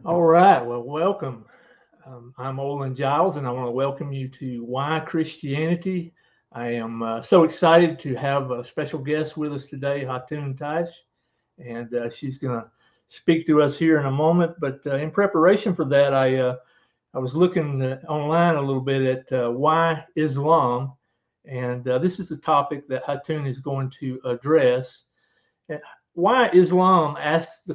All right. Well, welcome. I'm Olin Giles, and I want to welcome you to Why Christianity. I am so excited to have a special guest with us today, Hatun Tash, and she's going to speak to us here in a moment. But in preparation for that, I was looking online a little bit at why Islam, and this is a topic that Hatun is going to address. Why Islam asks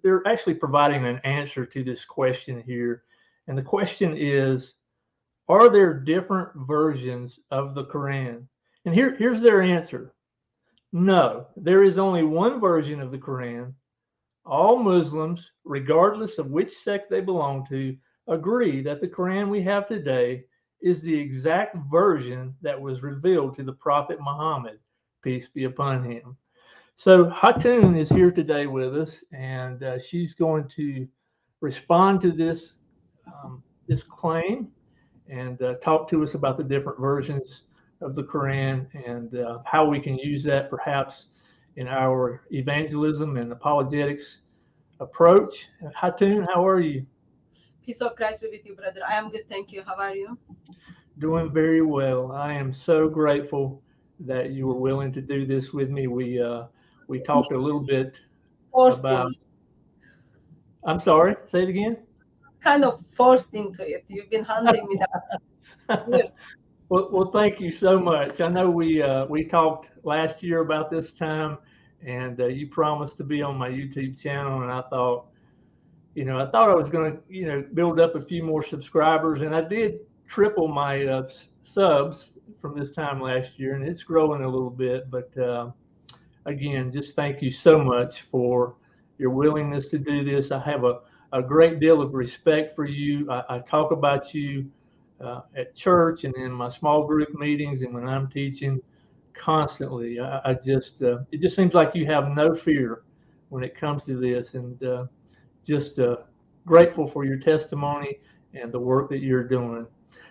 they're actually providing an answer to this question here. And the question is, are there different versions of the Quran? And here's their answer. No, there is only one version of the Quran. All Muslims, regardless of which sect they belong to, agree that the Quran we have today is the exact version that was revealed to the Prophet Muhammad, peace be upon him. So Hatun is here today with us, and she's going to respond to this claim and talk to us about the different versions of the Quran and how we can use that perhaps in our evangelism and apologetics approach. Hatun, how are you? Peace of Christ be with you, brother. I am good, thank you. How are you? Doing very well. I am so grateful that you were willing to do this with me. We talked a little bit Forced about. in, I'm sorry. Say it again. kind of forced into it. You've been hunting me down for years. Well, thank you so much. I know we talked last year about this time, and you promised to be on my YouTube channel, and I thought, I was going to, build up a few more subscribers, and I did triple my subs from this time last year, and it's growing a little bit. But again, just thank you so much for your willingness to do this. I have a great deal of respect for you. I talk about you at church and in my small group meetings and when I'm teaching constantly. I just it just seems like you have no fear when it comes to this, and just grateful for your testimony and the work that you're doing.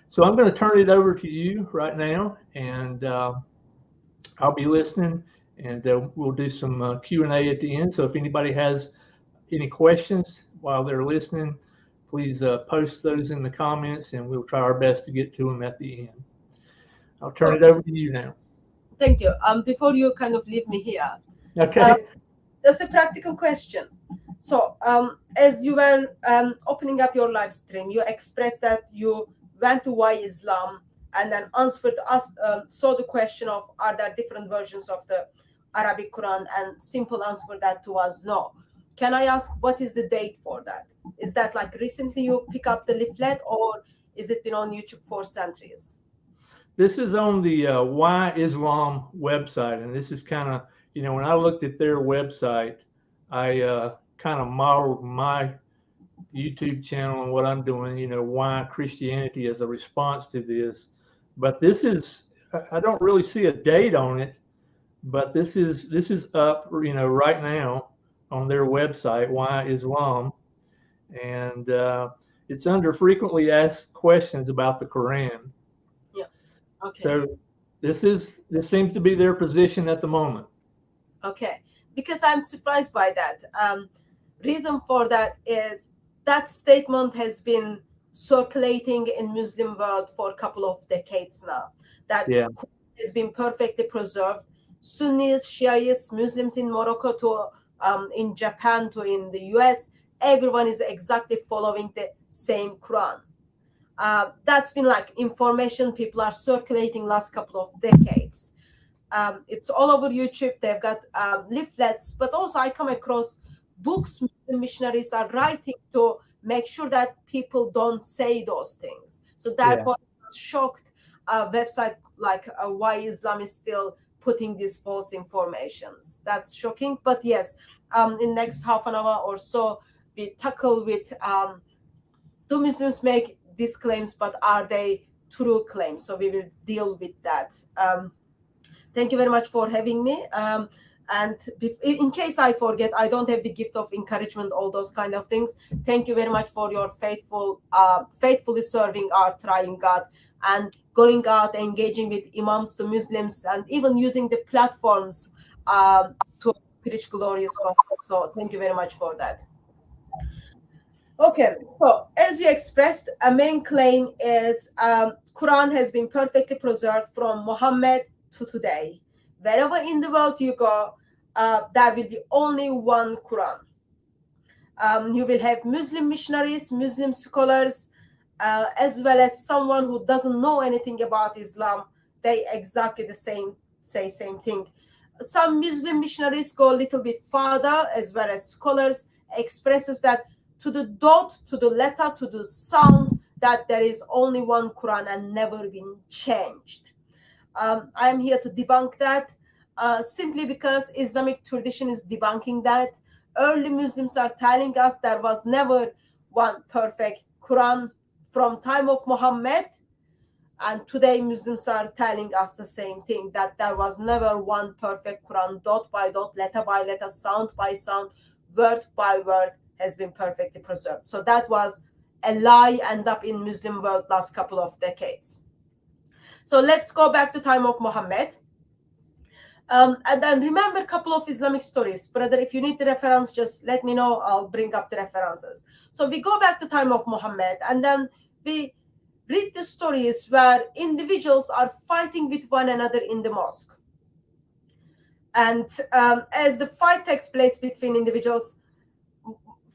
So I'm going to turn it over to you right now, and I'll be listening, and we'll do some Q&A at the end. So if anybody has any questions while they're listening, please post those in the comments, and we'll try our best to get to them at the end. I'll turn it over to you now. Thank you. Before you kind of leave me here, Okay. just a practical question. So, as you were opening up your live stream, you expressed that you went to Why Islam and then answered us, saw the question of are there different versions of the Arabic Quran, and simple answer for that to us no. Can I ask what is the date for that? Is that like recently you pick up the leaflet, or is it been on YouTube for centuries? This is on the Why Islam website, and this is kind of, when I looked at their website, I kind of modeled my YouTube channel and what I'm doing, why Christianity as a response to this. But this is, I don't really see a date on it, but this is up, right now on their website, Why Islam, and it's under frequently asked questions about the Quran. Yeah. Okay. So this seems to be their position at the moment. Okay, because I'm surprised by that. Reason for that is that statement has been circulating in Muslim world for a couple of decades now. That Yeah. has been perfectly preserved. Sunnis, Shiites, Muslims in Morocco to in Japan to in the US, everyone is exactly following the same Quran. That's been like information people are circulating last couple of decades. It's all over YouTube. They've got leaflets, but also I come across books missionaries are writing to make sure that people don't say those things. So therefore, I was shocked a website like Why Islam is still putting these false informations. That's shocking. But yes, in next half an hour or so, we tackle with do Muslims make these claims, but are they true claims? So we will deal with that. Thank you very much for having me. And in case I forget, I don't have the gift of encouragement, all those kind of things. Thank you very much for your faithfully serving our trying God and going out, engaging with imams to Muslims, and even using the platforms to preach glorious gospel. So thank you very much for that. Okay, so as you expressed, a main claim is Quran has been perfectly preserved from Muhammad to today. Wherever in the world you go, there will be only one Quran. You will have Muslim missionaries, Muslim scholars, as well as someone who doesn't know anything about Islam. They exactly the same thing. Some Muslim missionaries go a little bit further, as well as scholars expresses that to the dot, to the letter, to the sound, that there is only one Quran and never been changed. I am here to debunk that, simply because Islamic tradition is debunking that. Early Muslims are telling us there was never one perfect Quran from time of Muhammad, and today Muslims are telling us the same thing, that there was never one perfect Quran, dot by dot, letter by letter, sound by sound, word by word has been perfectly preserved. So that was a lie end up in Muslim world last couple of decades. So let's go back to time of Muhammad. And then remember a couple of Islamic stories. Brother, if you need the reference, just let me know. I'll bring up the references. So we go back to time of Muhammad, and then we read the stories where individuals are fighting with one another in the mosque. And as the fight takes place between individuals,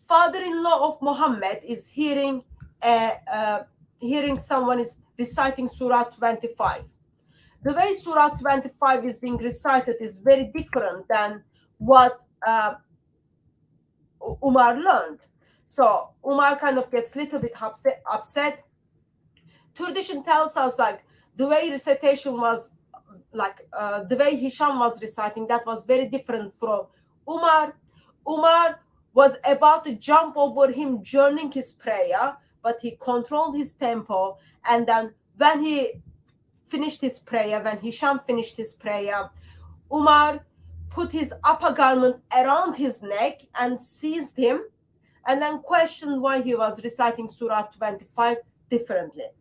father-in-law of Muhammad is hearing someone is reciting Surah 25. The way Surah 25 is being recited is very different than what Umar learned. So Umar kind of gets a little bit upset. Tradition tells us like the way recitation was, like the way Hisham was reciting, that was very different from Umar. Umar was about to jump over him during his prayer, but he controlled his tempo. And then when he finished his prayer, when Hisham finished his prayer, Umar put his upper garment around his neck and seized him, and then questioned why he was reciting Surah 25 differently.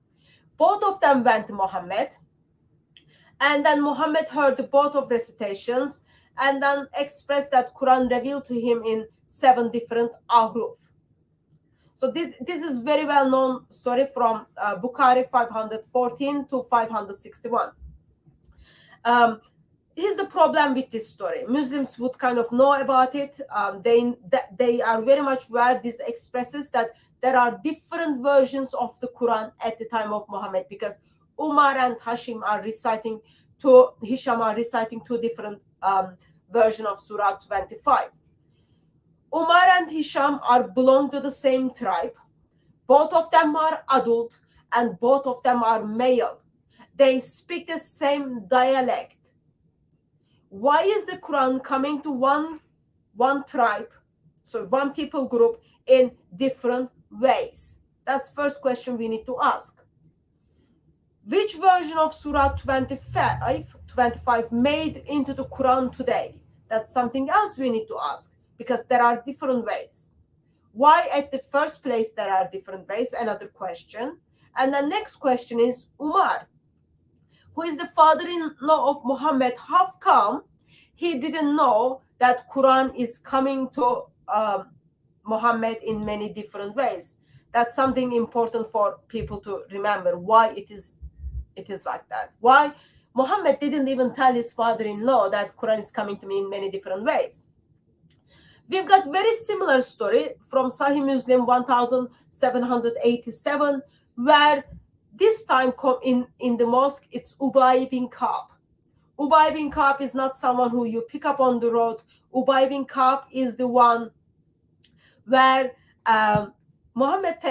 Both of them went to Muhammad, and then Muhammad heard both of recitations and then expressed that Quran revealed to him in 7 different ahruf. So this is very well known story from Bukhari 514 to 561. Here's the problem with this story. Muslims would kind of know about it. They are very much aware. This expresses that there are different versions of the Quran at the time of Muhammad, because Umar and Hisham are reciting two different versions of Surah 25. Umar and Hisham belong to the same tribe. Both of them are adult and both of them are male. They speak the same dialect. Why is the Quran coming to one tribe, so one people group, in different ways? That's the first question we need to ask. Which version of Surah 25 made into the Quran today? That's something else we need to ask, because there are different ways. Why at the first place there are different ways? Another question. And the next question is Umar, who is the father-in-law of Muhammad. How come he didn't know that Quran is coming to Muhammad in many different ways? That's something important for people to remember, why it is like that. Why Muhammad didn't even tell his father-in-law that Quran is coming to me in many different ways. We've got very similar story from Sahih Muslim 1787, where this time in the mosque, it's Ubay bin Ka'b. Ubay bin Ka'b is not someone who you pick up on the road. Ubay bin Ka'b is the one where Muhammad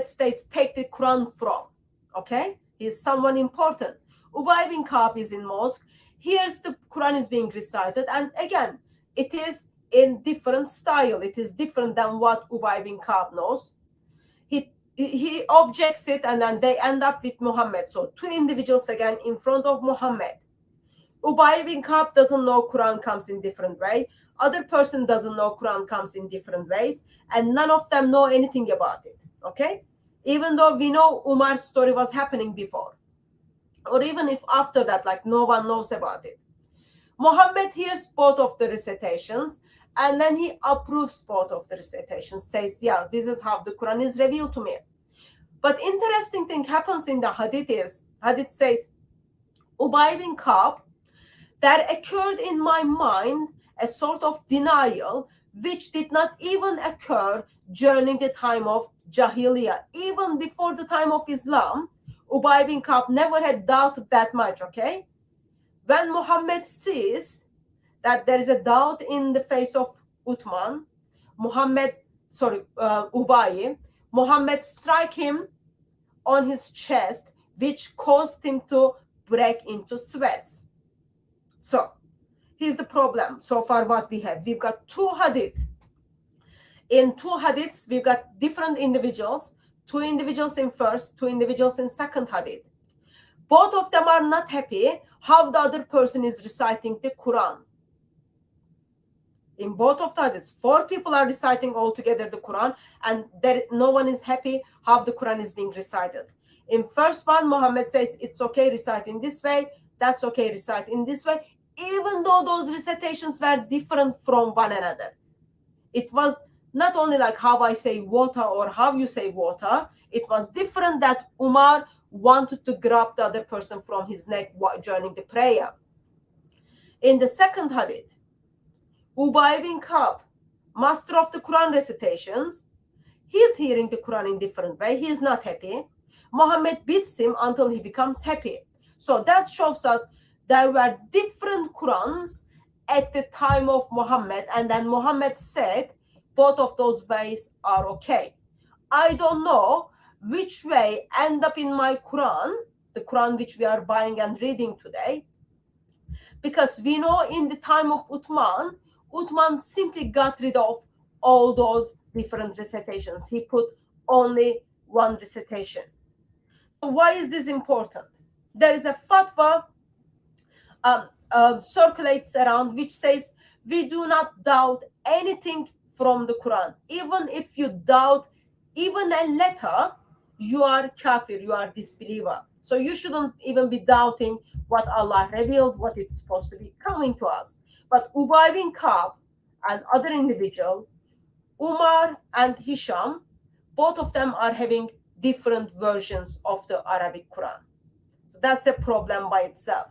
states, take the Quran from. Okay? He's someone important. Ubay bin Ka'b is in mosque. Here's the Quran is being recited, and again, it is in different style. It is different than what Ubay bin Ka'b knows. He objects it, and then they end up with Muhammad. So two individuals again in front of Muhammad. Ubay bin Ka'b doesn't know Quran comes in different way. Other person doesn't know Quran comes in different ways, and none of them know anything about it. Okay? Even though we know Umar's story was happening before, or even if after that, like no one knows about it. Muhammad hears both of the recitations, And then he approves both of the recitations, says, yeah, this is how the Quran is revealed to me. But interesting thing happens in the hadith says, Ubay bin Ka'b, there occurred in my mind a sort of denial which did not even occur during the time of Jahiliyyah. Even before the time of Islam, Ubay bin Ka'b never had doubted that much, okay? When Muhammad sees that there is a doubt in the face of Uthman, Ubay, Muhammad strike him on his chest, which caused him to break into sweats. So here's the problem so far what we have. We've got two hadith. In two hadiths, we've got different individuals, two individuals in first, two individuals in second hadith. Both of them are not happy how the other person is reciting the Quran. In both of the hadiths, four people are reciting all together the Quran, and no one is happy how the Quran is being recited. In first one, Muhammad says, it's okay, recite in this way. That's okay, recite in this way. Even though those recitations were different from one another. It was not only like how I say water or how you say water. It was different that Umar wanted to grab the other person from his neck during the prayer. In the second hadith, Ubay bin Ka'b, master of the Quran recitations, he's hearing the Quran in different way. He is not happy. Muhammad beats him until he becomes happy. So that shows us there were different Qurans at the time of Muhammad, and then Muhammad said both of those ways are okay. I don't know which way end up in my Quran, the Quran which we are buying and reading today, because we know in the time of Uthman simply got rid of all those different recitations. He put only one recitation. So why is this important? There is a fatwa circulates around which says we do not doubt anything from the Quran. Even if you doubt even a letter, you are kafir, you are disbeliever. So you shouldn't even be doubting what Allah revealed, what it's supposed to be coming to us. But Ubay bin Ka'b and other individual, Umar and Hisham, both of them are having different versions of the Arabic Quran. So that's a problem by itself.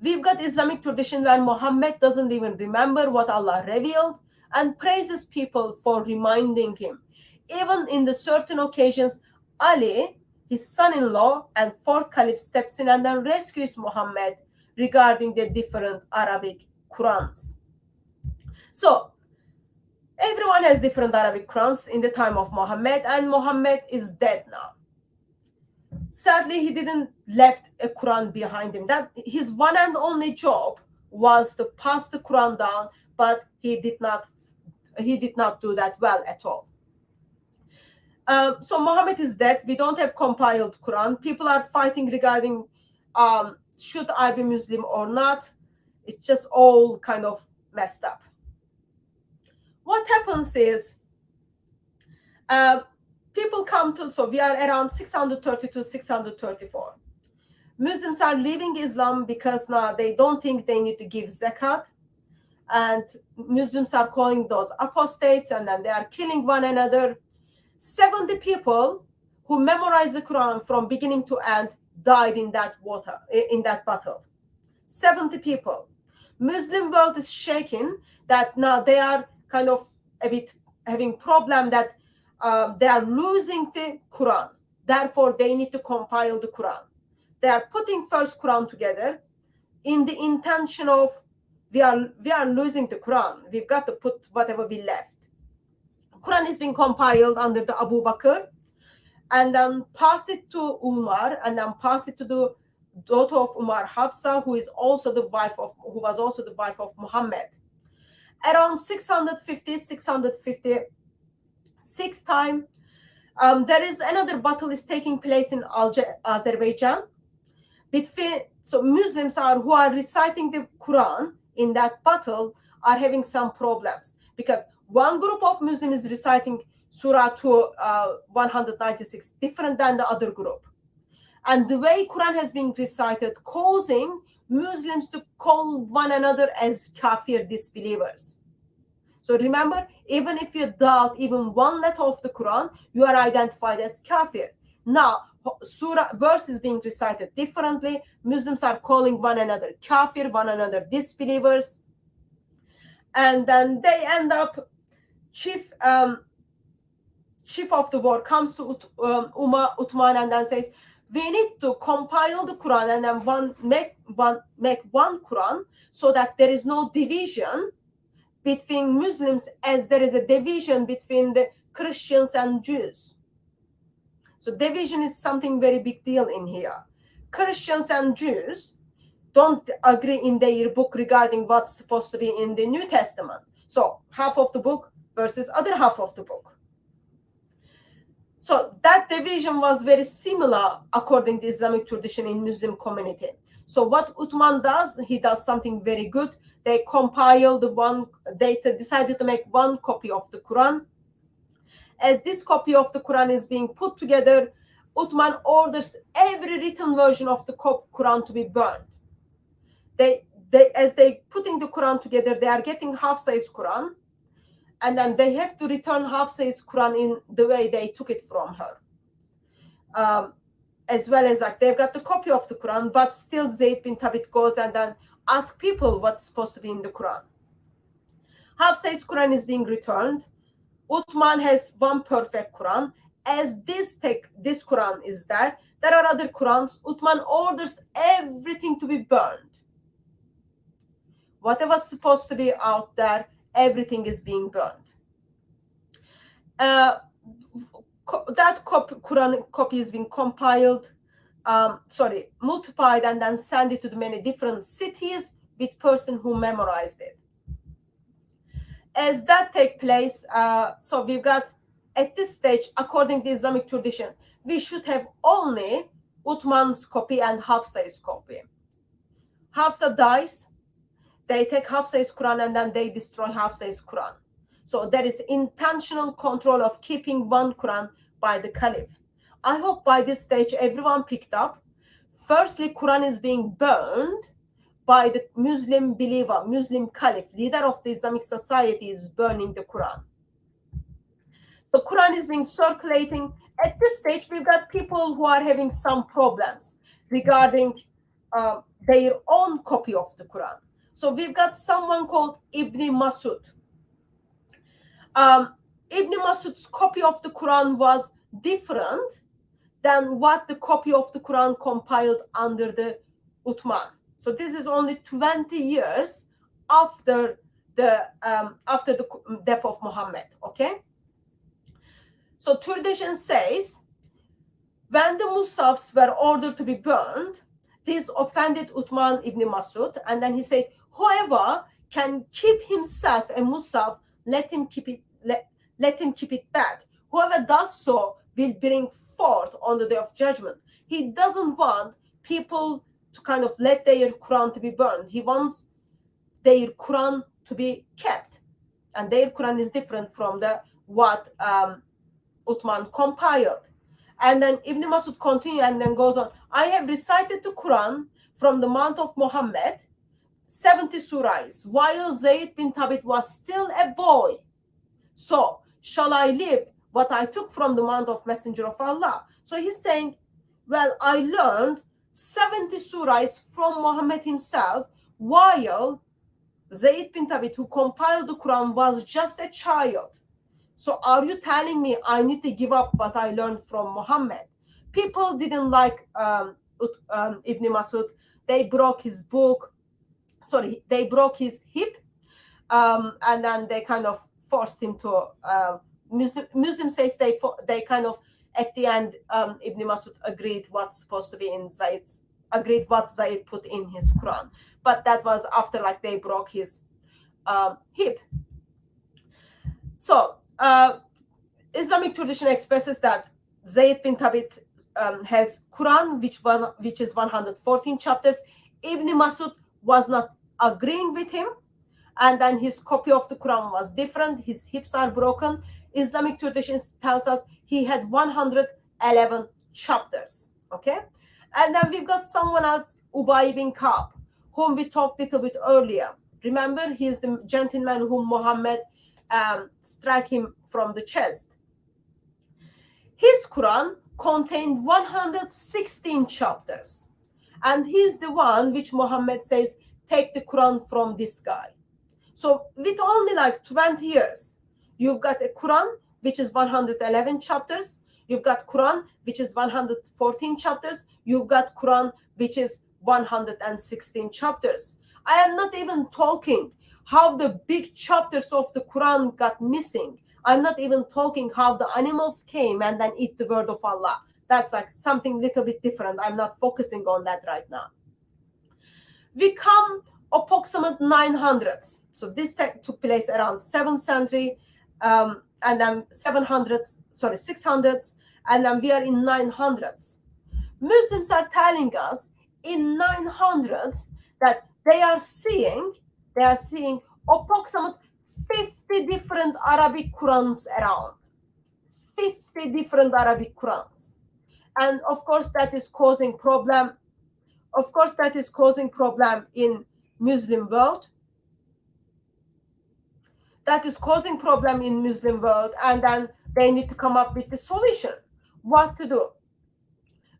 We've got Islamic tradition where Muhammad doesn't even remember what Allah revealed and praises people for reminding him. Even in the certain occasions, Ali, his son-in-law and fourth caliph, steps in and then rescues Muhammad regarding the different Arabic Qurans. So everyone has different Arabic Qurans in the time of Muhammad, and Muhammad is dead now. Sadly, he didn't left a Quran behind him. That his one and only job was to pass the Quran down, but he did not do that well at all. So Muhammad is dead. We don't have compiled Quran. People are fighting regarding should I be Muslim or not. It's just all kind of messed up. What happens is people come to, so we are around 630 to 634. Muslims are leaving Islam because now they don't think they need to give zakat. And Muslims are calling those apostates, and then they are killing one another. 70 people who memorized the Quran from beginning to end died in that battle. 70 people. Muslim world is shaking that now they are kind of a bit having problem that they are losing the Quran. Therefore, they need to compile the Quran. They are putting first Quran together in the intention of we are losing the Quran. We've got to put whatever we left. Quran is being compiled under the Abu Bakr, and then pass it to Umar, and then pass it to the daughter of Umar, Hafsa, who was also the wife of Muhammad. Around 656 time, there is another battle is taking place in Azerbaijan. So Muslims who are reciting the Quran in that battle are having some problems, because one group of Muslims is reciting Surah 196 different than the other group. And the way Quran has been recited causing Muslims to call one another as kafir disbelievers. So remember, even if you doubt even one letter of the Quran, you are identified as kafir. Now, surah verse is being recited differently. Muslims are calling one another kafir, one another disbelievers, and then they end up chief of the war comes to Uthman and then says, we need to compile the Quran and then make one Quran so that there is no division between Muslims as there is a division between the Christians and Jews. So division is something very big deal in here. Christians and Jews don't agree in their book regarding what's supposed to be in the New Testament. So half of the book versus other half of the book. So that division was very similar according to Islamic tradition in Muslim community. So what Uthman does, he does something very good. They compiled they decided to make one copy of the Quran. As this copy of the Quran is being put together, Uthman orders every written version of the Quran to be burned. As they putting the Quran together, they are getting Hafsa's Quran, and then they have to return Hafsa's Quran in the way they took it from her. As well as like they've got the copy of the Quran, but still Zayd bin Thabit goes and then ask people what's supposed to be in the Quran. Hafsa's Quran is being returned. Uthman has one perfect Quran. As this Quran is there are other Qurans. Uthman orders everything to be burned. Whatever's supposed to be out there, everything is being burned. That Quran copy is being compiled, multiplied, and then sent it to the many different cities with person who memorized it. As that take place, so we've got at this stage, according to Islamic tradition, we should have only Uthman's copy and Hafsa's copy. Hafsa dies. They take Hafsa's Quran and then they destroy Hafsa's Quran. So there is intentional control of keeping one Quran by the Caliph. I hope by this stage everyone picked up. Firstly, Quran is being burned by the Muslim believer, Muslim Caliph, leader of the Islamic society is burning the Quran. The Quran is being circulating. At this stage, we've got people who are having some problems regarding their own copy of the Quran. So we've got someone called Ibn Masud. Ibn Masud's copy of the Quran was different than what the copy of the Quran compiled under the Uthman. So this is only 20 years after the death of Muhammad. Okay. So tradition says when the Musafs were ordered to be burned, this offended Uthman ibn Masud, and then he said, whoever can keep himself a Musaf, let him keep it back. Whoever does so will bring forth on the day of judgment. He doesn't want people to kind of let their Quran to be burned. He wants their Quran to be kept, and their Quran is different from what Uthman compiled. And then Ibn Masud continues and then goes on. I have recited the Quran from the month of Muhammad, 70 surahs, while Zayd bin Thabit was still a boy. So shall I live what I took from the month of Messenger of Allah? So he's saying, well, I learned 70 surahs from Muhammad himself, while Zayd bin Thabit, who compiled the Quran, was just a child. So are you telling me I need to give up what I learned from Muhammad? People didn't like Ibn Masud. They broke his book. Sorry, they broke his hip. And then they kind of forced him to, Muslim says they kind of, at the end, Ibn Masud agreed what's supposed to be in Zayd's, agreed what Zayd put in his Quran. But that was after like they broke his hip. So, Islamic tradition expresses that Zayd bin Thabit has Quran, which is 114 chapters. Ibn Masud was not agreeing with him, and then his copy of the Quran was different. His hips are broken. Islamic tradition tells us he had 111 chapters. Okay, and then we've got someone else, Ubay bin Ka'b, whom we talked a little bit earlier. Remember, he is the gentleman whom Muhammad strike him from the chest. His Quran contained 116 chapters. And he's the one which Muhammad says, take the Quran from this guy. So with only like 20 years, you've got a Quran, which is 111 chapters. You've got Quran, which is 114 chapters. You've got Quran, which is 116 chapters. I am not even talking how the big chapters of the Quran got missing. I'm not even talking how the animals came and then eat the word of Allah. That's like something little bit different. I'm not focusing on that right now. We come approximate 900s. So this took place around 7th century, and then 600s, and then we are in 900s. Muslims are telling us in 900s that they are seeing approximate 50 different Arabic Qurans around. 50 different Arabic Qurans. And of course that is causing problem. Of course that is causing problem in Muslim world. That is causing problem in Muslim world, and then they need to come up with the solution. What to do?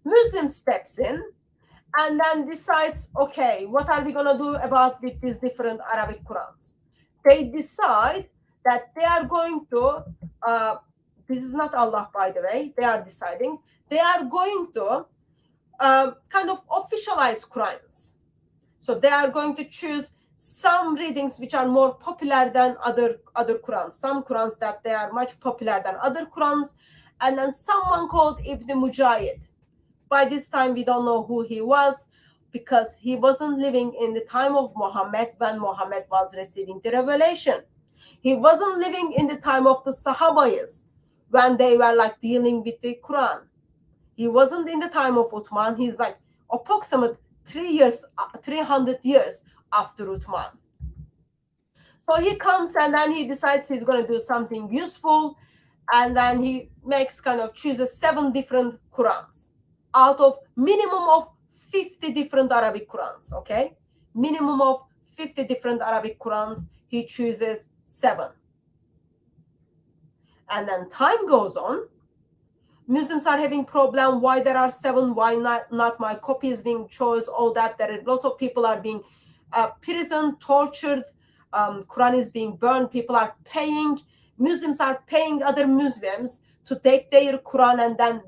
Muslim steps in and then decides, okay, what are we going to do about with these different Arabic Qurans? They decide that they are going to, this is not Allah, by the way, they are deciding, they are going to kind of officialize Qurans. So they are going to choose some readings which are more popular than other Qurans, some Qurans that they are much popular than other Qurans, and then someone called Ibn Mujahid. By this time, we don't know who he was because he wasn't living in the time of Muhammad when Muhammad was receiving the revelation. He wasn't living in the time of the Sahabayas when they were like dealing with the Quran. He wasn't in the time of Uthman. He's like approximate 300 years after Uthman. So he comes and then he decides he's going to do something useful, and then he chooses 7 different Qurans out of minimum of 50 different Arabic Qurans, okay? Minimum of 50 different Arabic Qurans, he chooses 7. And then time goes on. Muslims are having problem, why there are 7, why not my copy is being chosen, all that. There are lots of people are being imprisoned, tortured, Quran is being burned, people are paying, Muslims are paying other Muslims to take their Quran and then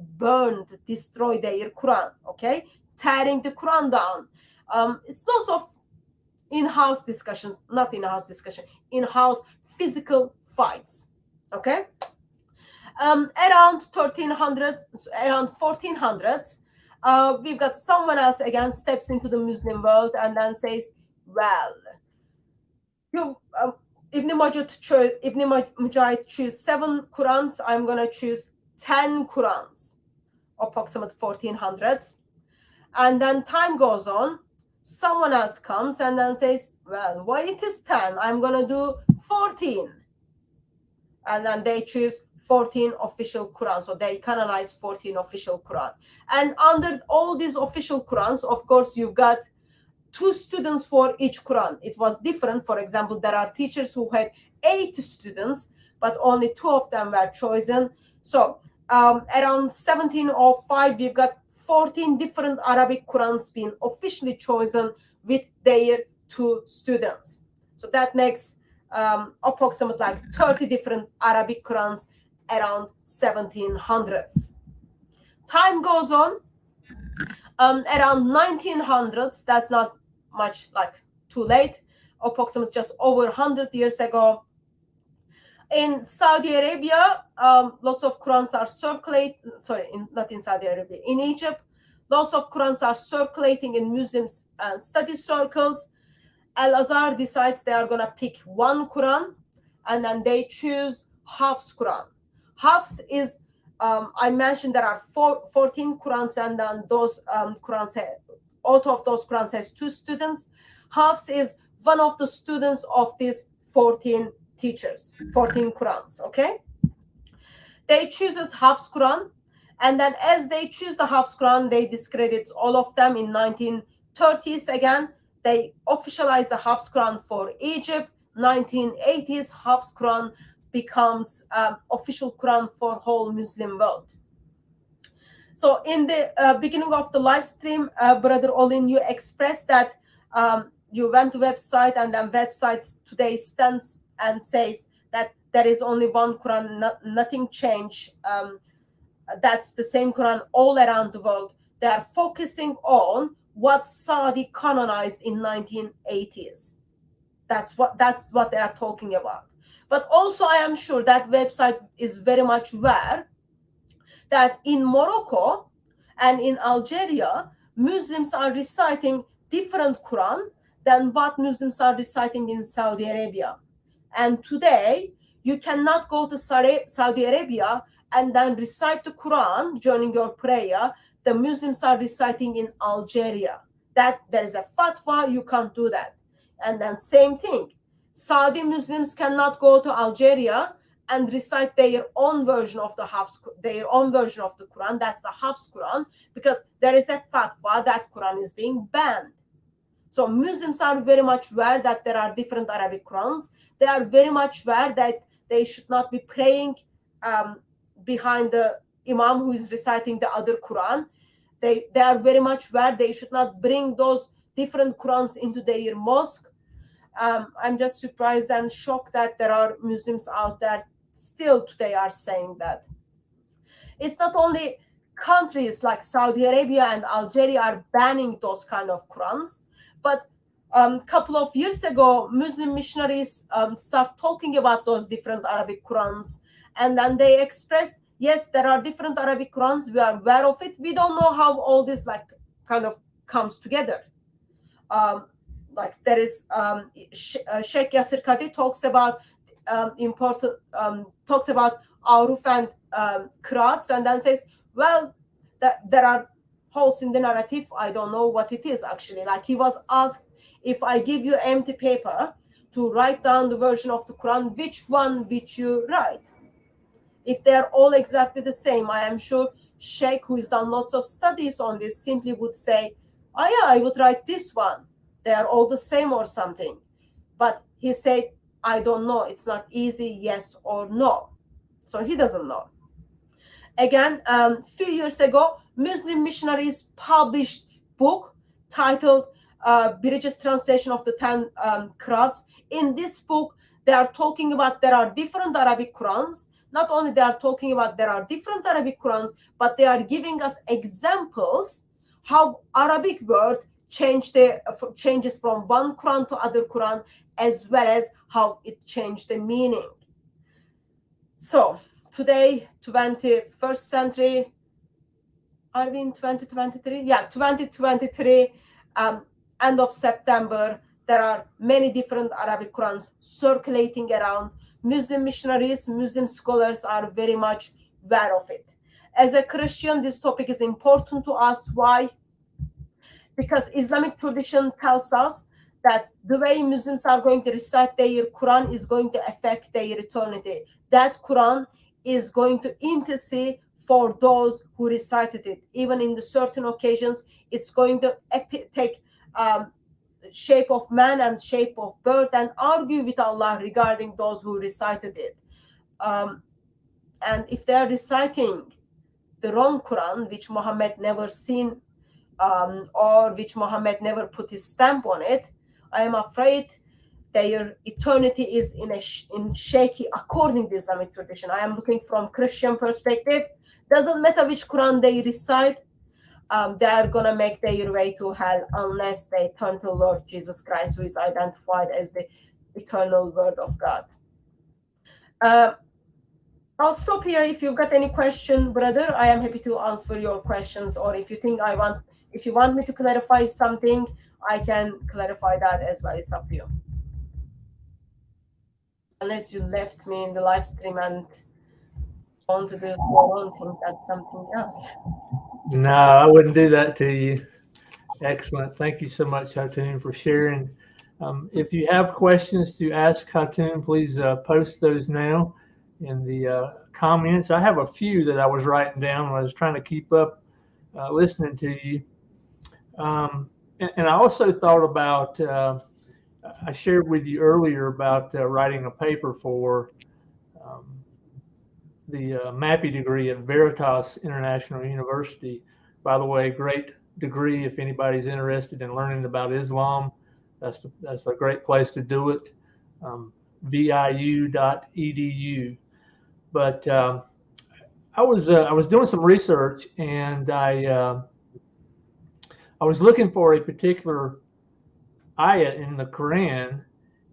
destroy their Quran, okay? Tearing the Quran down. It's lots of in-house discussions, not in-house discussion, in-house physical fights, okay? Around 1400s, we've got someone else again steps into the Muslim world and then says, well, Ibn Mujahid choose 7 Qurans, I'm going to choose 10 Qurans, approximate 1400s. And then time goes on, someone else comes and then says, well, why it is 10? I'm going to do 14. And then they choose 14 official Qurans. So they canonize 14 official Quran. And under all these official Qurans, of course, you've got 2 students for each Quran. It was different. For example, there are teachers who had 8 students, but only 2 of them were chosen. So around 1705, we've got 14 different Arabic Qurans being officially chosen with their 2 students. So that makes approximately like 30 different Arabic Qurans around 1700s. Time goes on. Around 1900s, that's not much like too late, approximately just over 100 years ago. In Saudi Arabia, lots of Qurans are not in Saudi Arabia, in Egypt, lots of Qurans are circulating in Muslims and study circles. Al-Azhar decides they are going to pick 1 Quran, and then they choose Hafs Quran. Hafs is, I mentioned there are 14 Qurans, and then those Qurans, out of those Qurans has 2 students. Hafs is one of the students of these 14 teachers, 14 Qurans, okay? They chooses Hafs Quran, and then as they choose the Hafs Quran, they discredit all of them. In 1930s again, they officialize the Hafs Quran for Egypt. 1980s, Hafs Quran becomes official Quran for whole Muslim world. So in the beginning of the live stream, Brother Olin, you expressed that you went to website, and then websites today stands and says that there is only one Quran, nothing changed. That's the same Quran all around the world. They are focusing on what Saudi canonized in 1980s. That's what they are talking about. But also, I am sure that website is very much aware that in Morocco and in Algeria, Muslims are reciting different Quran than what Muslims are reciting in Saudi Arabia. And today, you cannot go to Saudi Arabia and then recite the Quran during your prayer. The Muslims are reciting in Algeria. That there is a fatwa, you can't do that. And then same thing, Saudi Muslims cannot go to Algeria and recite their own version of the Quran. That's the Hafs Quran, because there is a fatwa that Quran is being banned. So Muslims are very much aware that there are different Arabic Qurans. They are very much aware that they should not be praying behind the Imam who is reciting the other Quran. They are very much aware they should not bring those different Qurans into their mosque. I'm just surprised and shocked that there are Muslims out there still today are saying that. It's not only countries like Saudi Arabia and Algeria are banning those kind of Qurans, but a couple of years ago, Muslim missionaries start talking about those different Arabic Qurans, and then they expressed, yes, there are different Arabic Qurans, we are aware of it, we don't know how all this kind of comes together. Like there is Sheikh Yasir Qadi talks about talks about Aruf and Qira'ats, and then says, well, there are holes in the narrative. I don't know what it is actually. Like he was asked, if I give you empty paper to write down the version of the Quran, which one would you write? If they're all exactly the same, I am sure Sheikh, who has done lots of studies on this, simply would say, oh yeah, I would write this one. They are all the same or something. But he said, I don't know. It's not easy, yes or no. So he doesn't know. Again, a few years ago, Muslim missionaries published book titled Bridges Translation of the 10 Qurans. In this book, they are talking about there are different Arabic Qurans. Not only they are talking about there are different Arabic Qurans, but they are giving us examples how Arabic word changes from one Quran to other Quran, as well as how it changed the meaning. So today, 21st century, are we in 2023? Yeah, 2023, end of September, there are many different Arabic Qurans circulating around. Muslim missionaries, Muslim scholars are very much aware of it. As a Christian, this topic is important to us. Why? Because Islamic tradition tells us that the way Muslims are going to recite their Quran is going to affect their eternity. That Quran is going to intercede for those who recited it. Even in the certain occasions, it's going to take shape of man and shape of bird and argue with Allah regarding those who recited it. And if they are reciting the wrong Quran, which Muhammad never seen, or which Muhammad never put his stamp on it, I am afraid their eternity is in shaky according to Islamic tradition. I am looking from Christian perspective. Doesn't matter which Quran they recite, they are gonna make their way to hell unless they turn to Lord Jesus Christ, who is identified as the eternal Word of God. I'll stop here. If you've got any question, brother, I am happy to answer your questions. Or if you think if you want me to clarify something, I can clarify that as well. It's up to you. Unless you left me in the live stream and want to do your own thing, that's something else. No, I wouldn't do that to you. Excellent. Thank you so much, Hatun, for sharing. If you have questions to ask Hatun, please post those now in the comments. I have a few that I was writing down when I was trying to keep up listening to you. And I also thought about, I shared with you earlier about writing a paper for the MAPI degree at Veritas International University. By the way, great degree if anybody's interested in learning about Islam. That's a great place to do it. VIU.edu. But I was doing some research, and I was looking for a particular ayat in the Quran,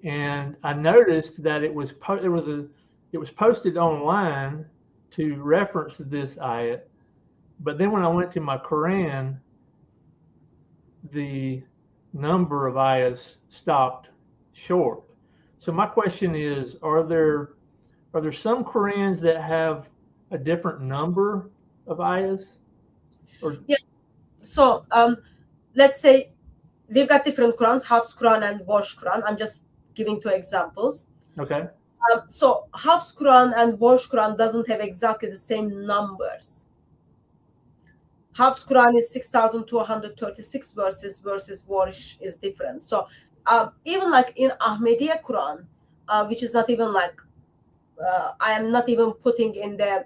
and I noticed that it was posted online to reference this ayat. But then when I went to my Quran, the number of ayahs stopped short. So my question is, are there some Qurans that have a different number of ayahs? Or Yes. So let's say we've got different Qurans, Hafs Quran and Warsh Quran. I'm just giving two examples. okay, So Hafs Quran and Warsh Quran doesn't have exactly the same numbers. Hafs Quran is 6,236 verses versus Warsh is different. So even like in Ahmadiyya Quran, which is not even like I am not even putting in the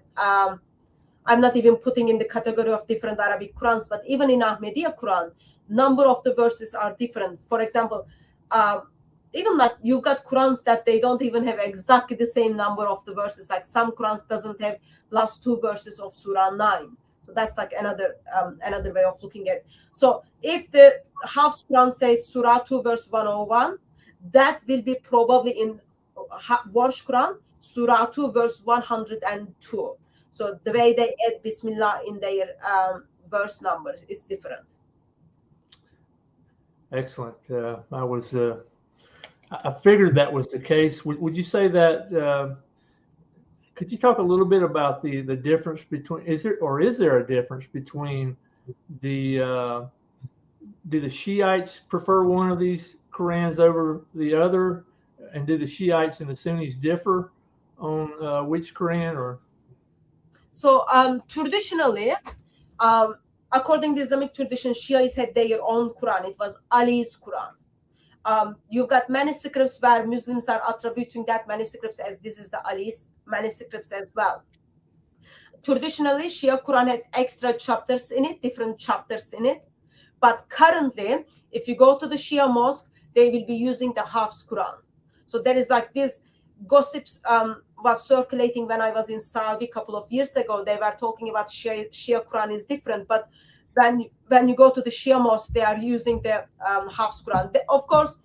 category of different Arabic Qurans, but even in Ahmadiyya Quran, number of the verses are different. For example, even like you've got Qurans that they don't even have exactly the same number of the verses. Like some Qurans doesn't have last two verses of Surah 9. So that's like another way of looking at it. So if the Hafs Quran says Surah 2 verse 101, that will be probably in Warsh Quran, Surah 2 verse 102. So the way they add Bismillah in their verse numbers, it's different. excellent. I figured that was the case. Would you say that? Could you talk a little bit about the difference between is there a difference between the do the Shiites prefer one of these Qurans over the other, and do the Shiites and the Sunnis differ on which Quran? Or so traditionally, according to Islamic tradition, Shiites had their own Quran. It was Ali's Quran. You've got manuscripts where Muslims are attributing that manuscripts as this is the Ali's manuscripts as well. Traditionally, Shia Quran had extra chapters in it, different chapters in it. But currently, if you go to the Shia mosque, they will be using the Hafs Quran. So there is like this gossips was circulating when I was in Saudi a couple of years ago. They were talking about Shia Quran is different, but when you go to the Shia mosque, they are using the Hafs Quran. Of course,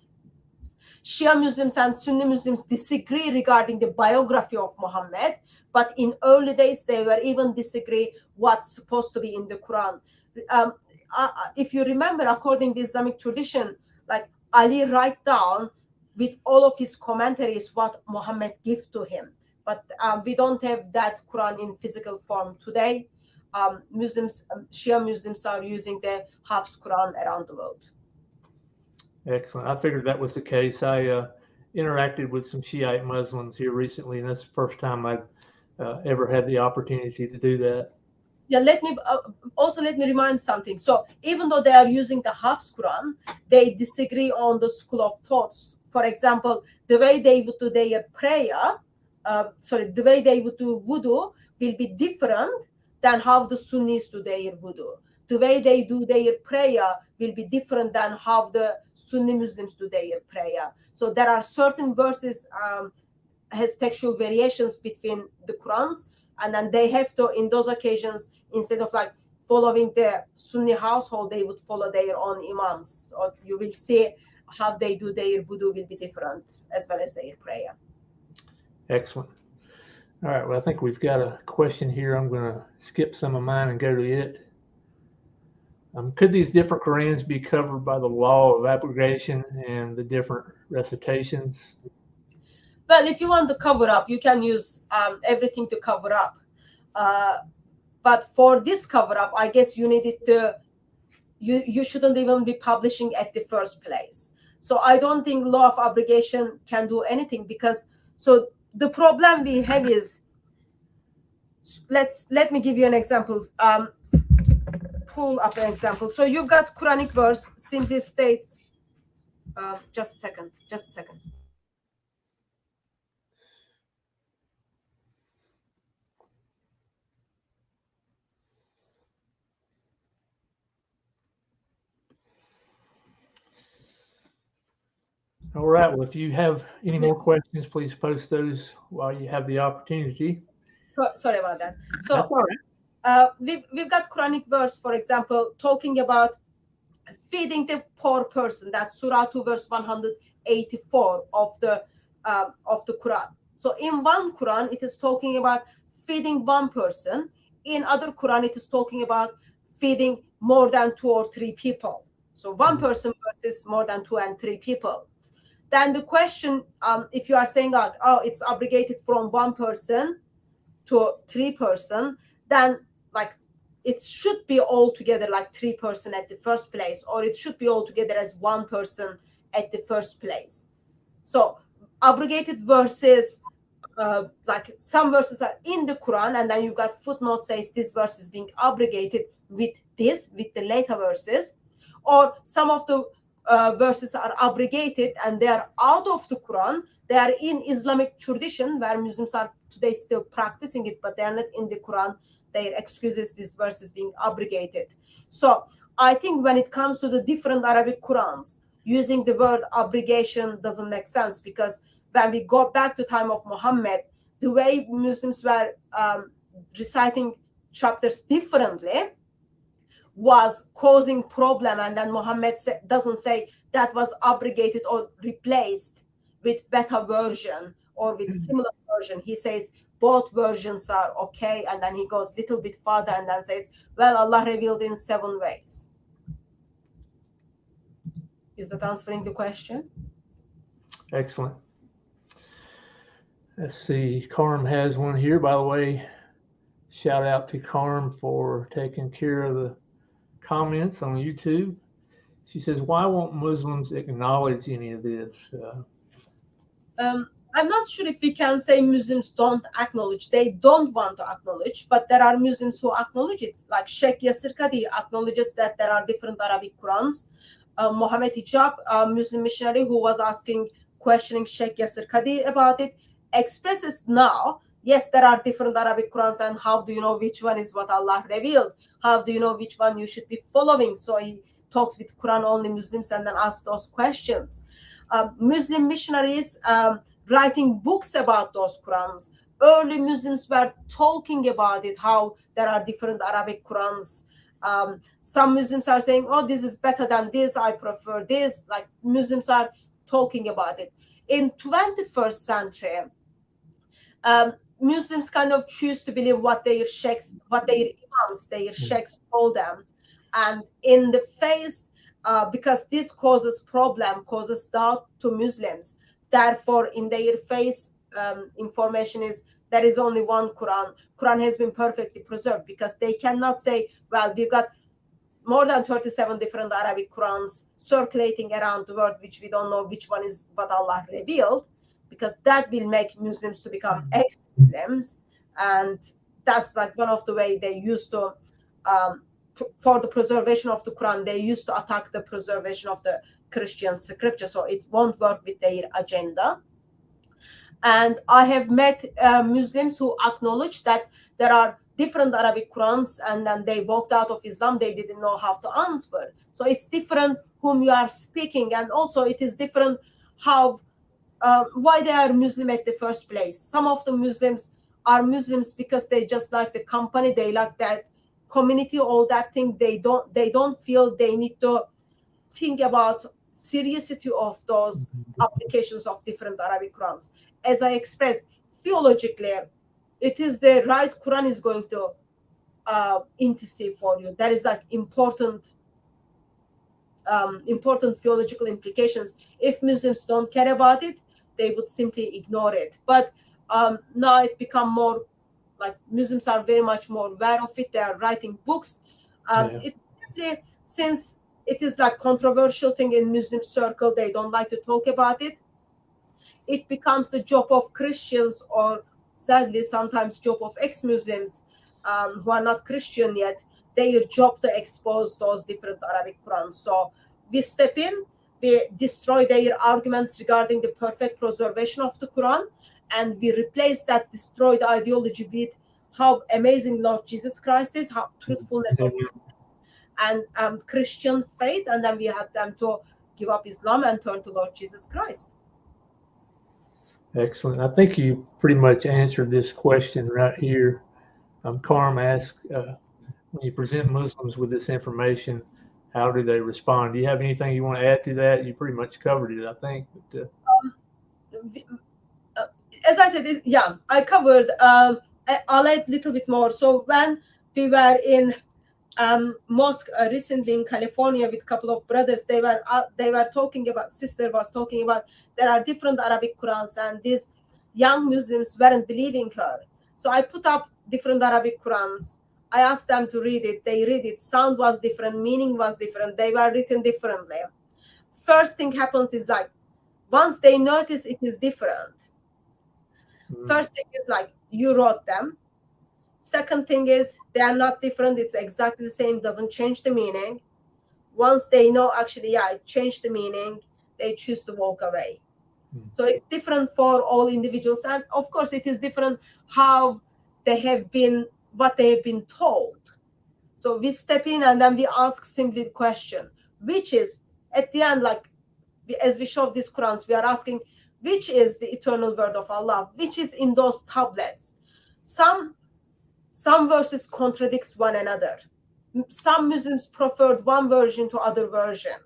Shia Muslims and Sunni Muslims disagree regarding the biography of Muhammad, but in early days, they were even disagree what's supposed to be in the Quran. If you remember, according to Islamic tradition, like Ali write down with all of his commentaries what Muhammad gave to him. But we don't have that Quran in physical form today. Shia Muslims are using the Hafs Quran around the world. excellent. I figured that was the case. I interacted with some Shiite Muslims here recently, and that's the first time I've ever had the opportunity to do that. Yeah, let me remind something. So even though they are using the Hafs Quran, they disagree on the school of thoughts. For example, the way they would do their prayer, the way they would do wudu will be different than how the Sunnis do their wudu. The way they do their prayer will be different than how the Sunni Muslims do their prayer. So there are certain verses has textual variations between the Qurans, and then they have to, in those occasions, instead of like following the Sunni household, they would follow their own imams. Or you will see how they do their wudu will be different as well as their prayer. Excellent. All right. Well, I think we've got a question here. I'm going to skip some of mine and go to it. Could these different Qurans be covered by the law of abrogation and the different recitations? Well, if you want to cover up, you can use everything to cover up. But for this cover up, I guess you needed to, you shouldn't even be publishing at the first place. So I don't think law of abrogation can do anything, because so the problem we have is, let me give you an example. Pull up an example. So you've got Quranic verse simply states, just a second. All right. Well, if you have any more questions, please post those while you have the opportunity. So, sorry about that. That's So all right. we've got Quranic verse, for example, talking about feeding the poor person. That's Surah 2, verse 184 of the Quran. So in one Quran, it is talking about feeding one person. In other Quran, it is talking about feeding more than 2 or 3 people. So one person versus more than 2 and 3 people. Then the question, if you are saying like, oh, it's abrogated from 1 person to 3 person, then like it should be all together like 3 person at the first place, or it should be all together as 1 person at the first place. So abrogated verses, like some verses are in the Quran, and then you got footnote says this verse is being abrogated with the later verses, or some of the verses are abrogated and they are out of the Quran. They are in Islamic tradition where Muslims are today still practicing it, but they are not in the Quran. Their excuses this verse is being abrogated. So I think when it comes to the different Arabic Qurans, using the word abrogation doesn't make sense, because when we go back to time of Muhammad, the way Muslims were reciting chapters differently was causing problem, and then Muhammad doesn't say that was abrogated or replaced with better version or with similar version. He says both versions are okay, and then he goes a little bit further and then says, well, Allah revealed in 7 ways. Is that answering the question? Excellent. Let's see. Carm has one here. By the way, shout out to Carm for taking care of the comments on YouTube. She says, why won't Muslims acknowledge any of this? I'm not sure if we can say Muslims don't acknowledge. They don't want to acknowledge, but there are Muslims who acknowledge it. Like Sheikh Yasir Qadi acknowledges that there are different Arabic Qurans. Mohammed Hijab, a Muslim missionary who was questioning Sheikh Yasir Qadi about it, expresses now, yes, there are different Arabic Qurans, and how do you know which one is what Allah revealed? How do you know which one you should be following? So he talks with Quran only Muslims and then asks those questions. Muslim missionaries writing books about those Qurans. Early Muslims were talking about it, how there are different Arabic Qurans. Some Muslims are saying, oh, this is better than this, I prefer this. Like Muslims are talking about it. In 21st century, Muslims kind of choose to believe what their imams, their sheikhs told them. And in the face, because this causes doubt to Muslims. Therefore, in their face, information is there is only one Quran. Quran has been perfectly preserved, because they cannot say, well, we've got more than 37 different Arabic Qurans circulating around the world, which we don't know which one is what Allah revealed, because that will make Muslims to become ex-Muslims. And that's like one of the way they used to, for the preservation of the Quran, they used to attack the preservation of the Christian scripture. So it won't work with their agenda. And I have met Muslims who acknowledge that there are different Arabic Qurans, and then they walked out of Islam. They didn't know how to answer. So it's different whom you are speaking, and also it is different how why they are Muslim at the first place. Some of the Muslims are Muslims because they just like the company, they like that community, all that thing. They don't feel they need to think about seriousness of those applications of different Arabic Qurans. As I expressed, theologically, it is the right Quran is going to intercede for you. That is like important theological implications. If Muslims don't care about it, they would simply ignore it. But now it become more like Muslims are very much more aware of it. They are writing books. It's simply, since it is like controversial thing in Muslim circle, they don't like to talk about it. It becomes the job of Christians, or sadly sometimes job of ex-Muslims who are not Christian yet, their job to expose those different Arabic Qurans. So we step in, we destroy their arguments regarding the perfect preservation of the Quran, and we replace that destroyed ideology with how amazing Lord Jesus Christ is, how truthfulness of and Christian faith, and then we have them to give up Islam and turn to Lord Jesus Christ. Excellent. I think you pretty much answered this question right here. Carm asked, when you present Muslims with this information, how do they respond? Do you have anything you want to add to that? You pretty much covered it, I think. But, as I said, yeah, I covered. I'll add a little bit more. So when we were in mosque recently in California with a couple of brothers, they were talking about, sister was talking about, there are different Arabic Qurans, and these young Muslims weren't believing her. So I put up different Arabic Qurans. I asked them to read it. They read it. Sound was different. Meaning was different. They were written differently. First thing happens is like, once they notice it is different, first thing is like, you wrote them. Second thing is they are not different. It's exactly the same. Doesn't change the meaning. Once they know, actually, yeah, it changed the meaning, they choose to walk away. So it's different for all individuals. And of course, it is different how they have been, what they have been told. So we step in and then we ask simply the question, which is at the end, like as we show these Qurans, we are asking, which is the eternal word of Allah, which is in those tablets. Some verses contradicts one another. Some Muslims preferred one version to other version.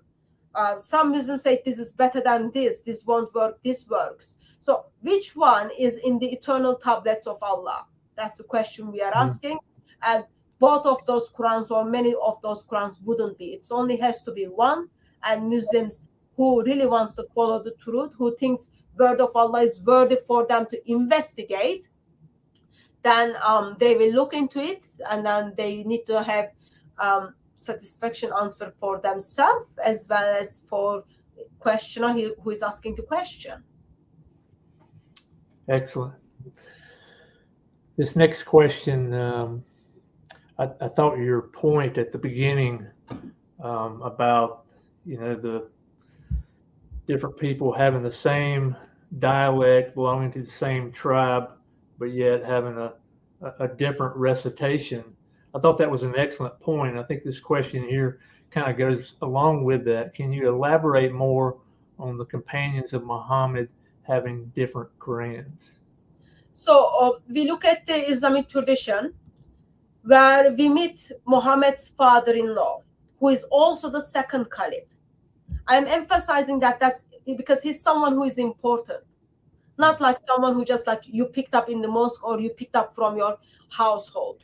Some Muslims say this is better than this won't work, this works. So which one is in the eternal tablets of Allah? That's the question we are asking. And both of those Qurans or many of those Qurans wouldn't be. It only has to be one. And Muslims who really wants to follow the truth, who thinks word of Allah is worthy for them to investigate, then they will look into it, and then they need to have satisfaction answer for themselves as well as for questioner who is asking the question. Excellent. This next question, I thought your point at the beginning about, the different people having the same dialect, belonging to the same tribe, but yet having a different recitation. I thought that was an excellent point. I think this question here kind of goes along with that. Can you elaborate more on the companions of Muhammad having different Qurans? So we look at the Islamic tradition where we meet Muhammad's father-in-law, who is also the second caliph. I'm emphasizing that's because he's someone who is important. Not like someone who just like you picked up in the mosque or you picked up from your household.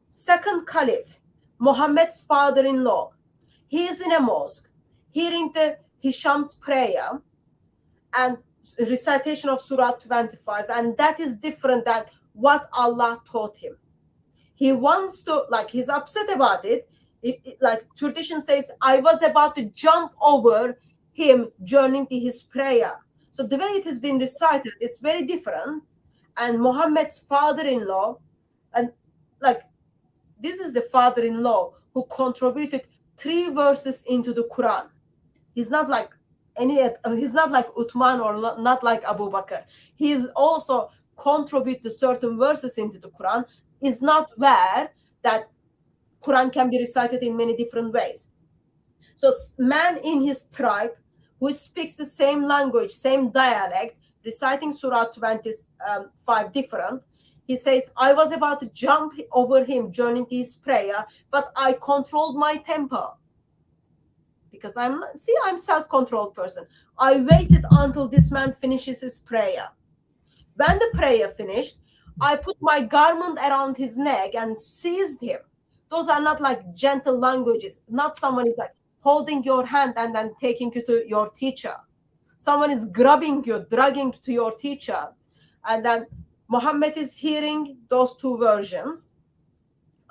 Second caliph, Muhammad's father-in-law, he is in a mosque, hearing the Hisham's prayer and recitation of Surah 25, and that is different than what Allah taught him. He wants to, like, he's upset about it. Like tradition says, I was about to jump over him joining to his prayer. So the way it has been recited, it's very different. And Muhammad's father-in-law, and like this is the father-in-law who contributed 3 verses into the Quran. He's not like he's not like Uthman or not like Abu Bakr. He's also contributed certain verses into the Quran. Is not where that Quran can be recited in many different ways. So man in his tribe who speaks the same language, same dialect, reciting Surah 25 different, he says, I was about to jump over him joining his prayer, but I controlled my temper. Because I'm self-controlled person. I waited until this man finishes his prayer. When the prayer finished, I put my garment around his neck and seized him. Those are not like gentle languages. Not someone is like holding your hand and then taking you to your teacher. Someone is grabbing you, dragging to your teacher. And then Muhammad is hearing those 2 versions.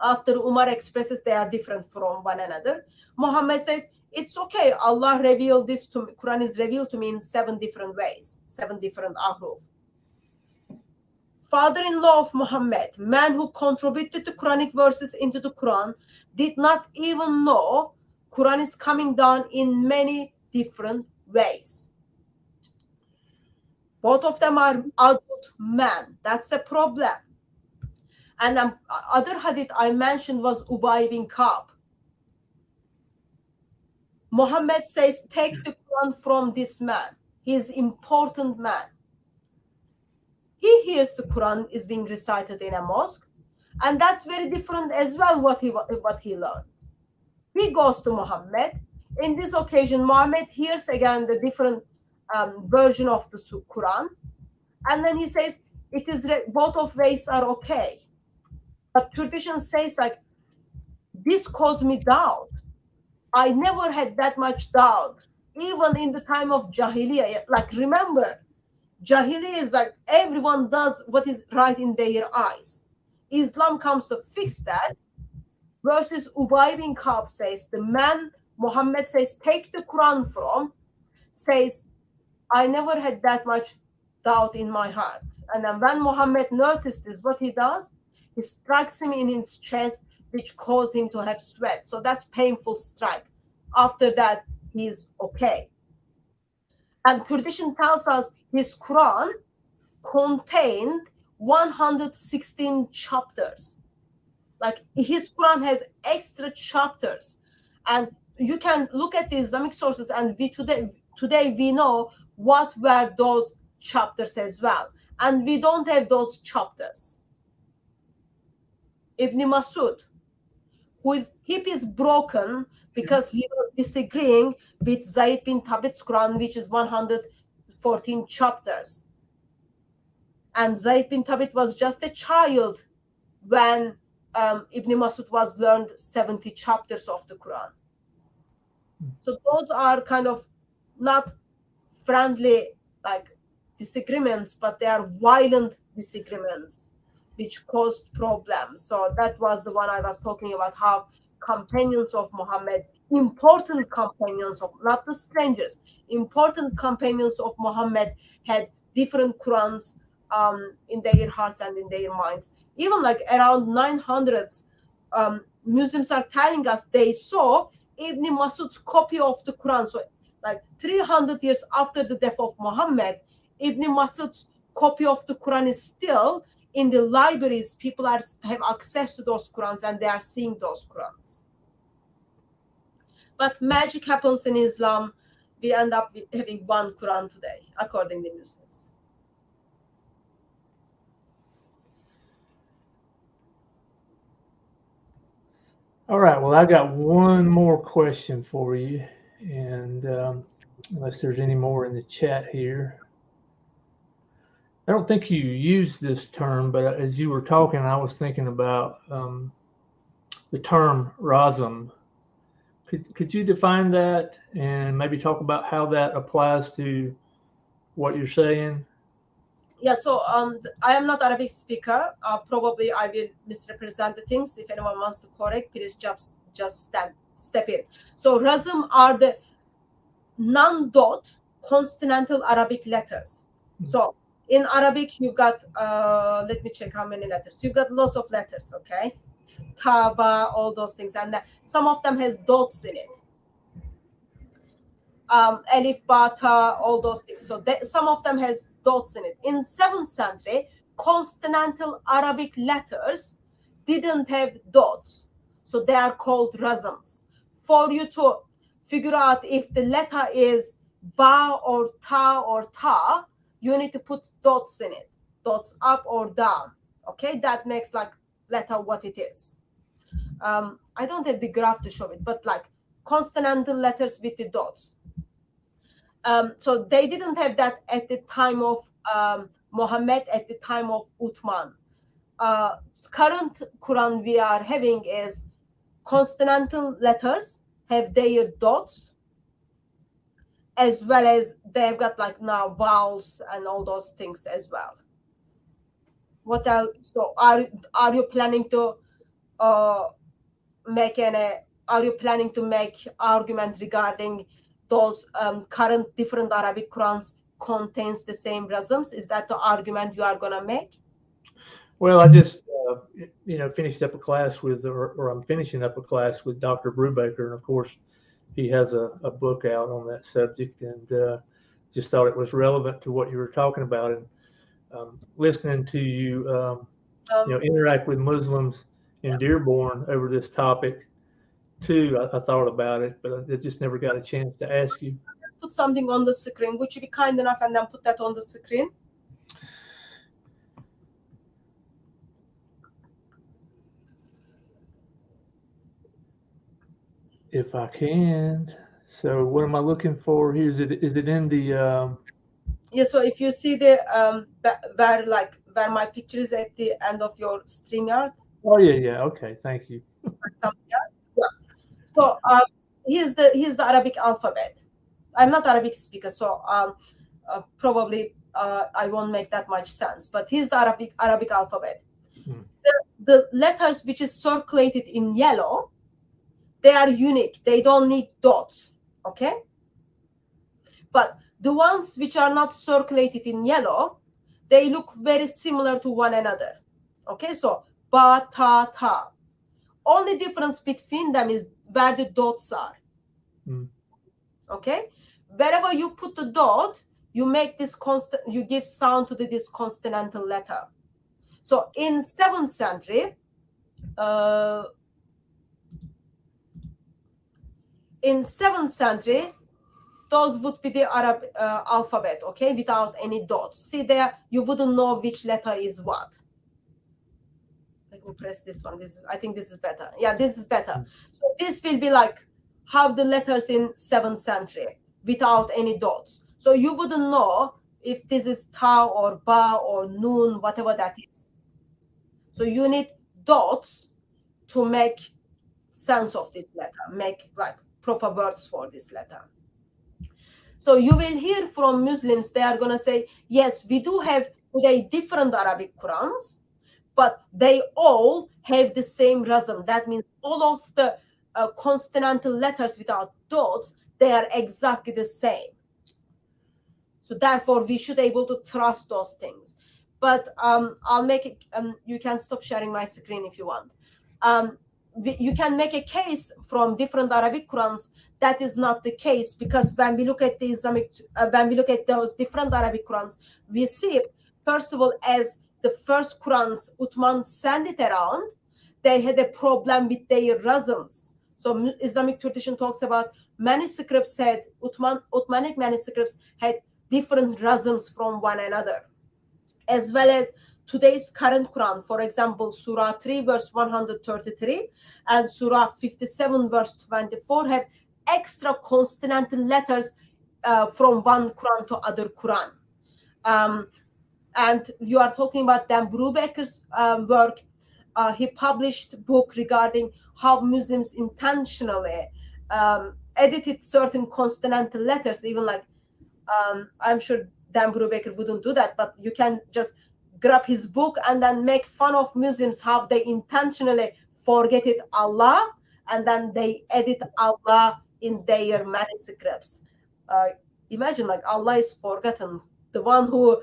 After Umar expresses they are different from one another, Muhammad says, it's okay. Allah revealed this to me. Quran is revealed to me in 7 different ways, 7 different ahruf. Father-in-law of Muhammad, man who contributed the Quranic verses into the Quran, did not even know Quran is coming down in many different ways. Both of them are adult men. That's a problem. And other hadith I mentioned was Ubay bin Ka'b. Muhammad says, take the Quran from this man. He is important man. He hears the Quran is being recited in a mosque, and that's very different as well what he learned. He goes to Muhammad. In this occasion, Muhammad hears again the different version of the Quran, and then he says, it is both of ways are okay. But tradition says like, this caused me doubt. I never had that much doubt, even in the time of Jahiliyyah. Like, remember, Jahiliyyah is like everyone does what is right in their eyes. Islam comes to fix that. Versus Ubay bin Ka'b says, the man Muhammad says, take the Quran from, says, I never had that much doubt in my heart. And then when Muhammad noticed this, what he does, he strikes him in his chest, which caused him to have sweat. So that's painful strike. After that, he is okay. And tradition tells us his Quran contained 116 chapters. Like, his Quran has extra chapters. And you can look at the Islamic sources, and today we know what were those chapters as well. And we don't have those chapters. Ibn Masud, whose hip is broken because he was disagreeing with Zayd bin Thabit's Quran, which is 114 chapters. And Zayd bin Thabit was just a child when Ibn Masud was learned 70 chapters of the Quran. So those are kind of not friendly like disagreements, but they are violent disagreements which caused problems. So that was the one I was talking about, how companions of Muhammad, important companions of, not the strangers, important companions of Muhammad had different Qurans in their hearts and in their minds. Even like around 900s, Muslims are telling us they saw Ibn Masud's copy of the Quran. So like 300 years after the death of Muhammad, Ibn Masud's copy of the Quran is still in the libraries. People have access to those Qurans and they are seeing those Qurans. But magic happens in Islam. We end up having one Quran today, according to Muslims. All right. Well, I got one more question for you, and unless there's any more in the chat here. I don't think you used this term, but as you were talking, I was thinking about the term razm. Could you define that and maybe talk about how that applies to what you're saying? Yeah, so I am not Arabic speaker. Probably I will misrepresent the things. If anyone wants to correct, please just step in. So razm are the non-dot consonantal Arabic letters. So in Arabic, you've got, let me check how many letters. You've got lots of letters, okay? Taba, all those things. And some of them has dots in it. Alif, Bata, all those things. So some of them has dots in it. In 7th century, consonantal Arabic letters didn't have dots. So they are called razms. For you to figure out if the letter is ba or ta, you need to put dots in it. Dots up or down. Okay, that makes like letter what it is. I don't have the graph to show it, but like consonantal letters with the dots. So they didn't have that at the time of Muhammad, at the time of Uthman. Current Quran we are having is consonantal letters have their dots, as well as they've got like now vowels and all those things as well. What else? So are you planning to make argument regarding those current different Arabic Qurans contains the same razms? Is that the argument you are gonna make? Well, I just finished up a class with, or I'm finishing up a class with Dr. Brubaker, and of course, he has a book out on that subject, and just thought it was relevant to what you were talking about. And listening to you, interact with Muslims in Dearborn over this topic, too. I thought about it, but I just never got a chance to ask you. Put something on the screen. Would you be kind enough and then put that on the screen? If I can. So what am I looking for here? Is it in the Yeah, so if you see the where my picture is at the end of your StreamYard. Oh yeah. Okay, thank you. Something else. Yeah. So here's the Arabic alphabet. I'm not Arabic speaker, so probably I won't make that much sense. But here's the Arabic alphabet. Hmm. The letters which is circulated in yellow, they are unique. They don't need dots. Okay. But the ones which are not circulated in yellow, they look very similar to one another. Okay, so ba, ta, ta. Only difference between them is where the dots are. Okay, wherever you put the dot, you make this constant, you give sound to this consonantal letter. So in 7th century, those would be the Arab alphabet, okay, without any dots. See there, you wouldn't know which letter is what. Let me press this one. I think this is better. Yeah, this is better. So this will be like how the letters in 7th century without any dots. So you wouldn't know if this is ta or ba or noon, whatever that is. So you need dots to make sense of this letter, make like proper words for this letter. So you will hear from Muslims, they are going to say, yes, we do have today different Arabic Qurans, but they all have the same razm. That means all of the consonantal letters without dots, they are exactly the same. So therefore, we should be able to trust those things. But I'll make it, you can stop sharing my screen if you want. You can make a case from different Arabic Qurans. That is not the case, because when we look at the Islamic, when we look at those different Arabic Qurans, we see, first of all, as the first Qurans Uthman sent it around, they had a problem with their razms. So Islamic tradition talks about manuscripts had, Uthmanic manuscripts had different razms from one another, as well as today's current Quran. For example, Surah 3 verse 133 and Surah 57 verse 24 have extra consonantal letters from one Quran to other Quran. And you are talking about Dan Brubaker's work. He published a book regarding how Muslims intentionally edited certain consonantal letters, even like, I'm sure Dan Brubaker wouldn't do that, but you can just grab his book and then make fun of Muslims, how they intentionally forget it Allah, and then they edit Allah in their manuscripts. Imagine, like, Allah is forgotten. The one who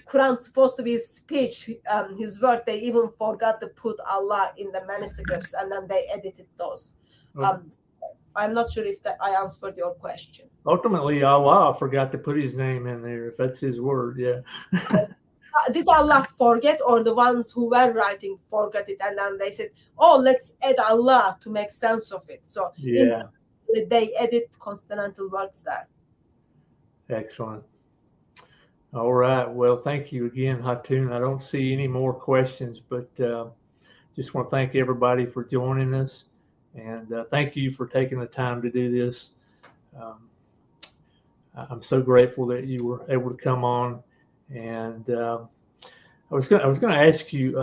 Quran's supposed to be his speech, his word, they even forgot to put Allah in the manuscripts, and then they edited those. I'm not sure if that I answered your question. Ultimately, Allah forgot to put his name in there, if that's his word, yeah. Did Allah forget, or the ones who were writing forgot it, and then they said, oh, let's add Allah to make sense of it? So yeah, they edit consonantal words there. Excellent. All right. Well, thank you again, Hatun. I don't see any more questions, but just want to thank everybody for joining us. And thank you for taking the time to do this. I'm so grateful that you were able to come on. And I was going to ask you,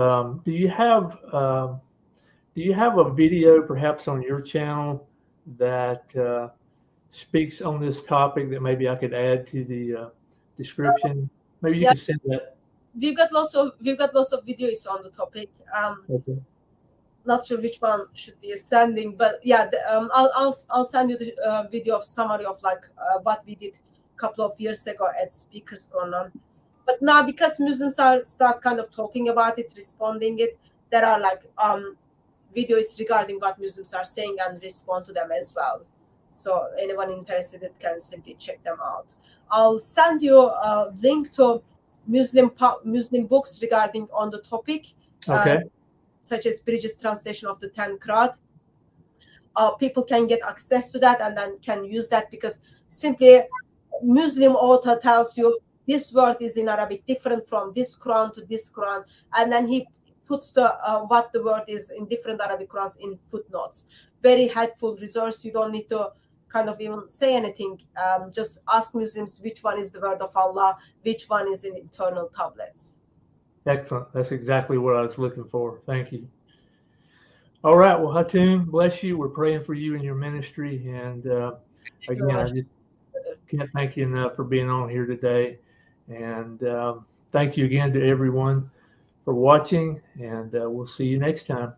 do you have a video perhaps on your channel that speaks on this topic that maybe I could add to the description? Maybe you could send that. We've got lots of videos on the topic. Okay. Not sure which one should be sending, but yeah, I'll send you the video of summary of like what we did a couple of years ago at Speakers Corner. But now, because Muslims start kind of talking about it, responding it, there are like videos regarding what Muslims are saying and respond to them as well. So anyone interested can simply check them out. I'll send you a link to Muslim books regarding on the topic. Okay. Such as Bridges' translation of the 10 Qur'an. people can get access to that and then can use that, because simply Muslim author tells you this word is in Arabic different from this Quran to this Quran, and then he puts the what the word is in different Arabic Qurans in footnotes. Very helpful resource. You don't need to kind of even say anything. Just ask Muslims which one is the word of Allah, which one is in internal tablets. Excellent. That's exactly what I was looking for. Thank you. All right. Well, Hatun, bless you. We're praying for you and your ministry. And again, I just can't thank you enough for being on here today. And thank you again to everyone for watching. And we'll see you next time.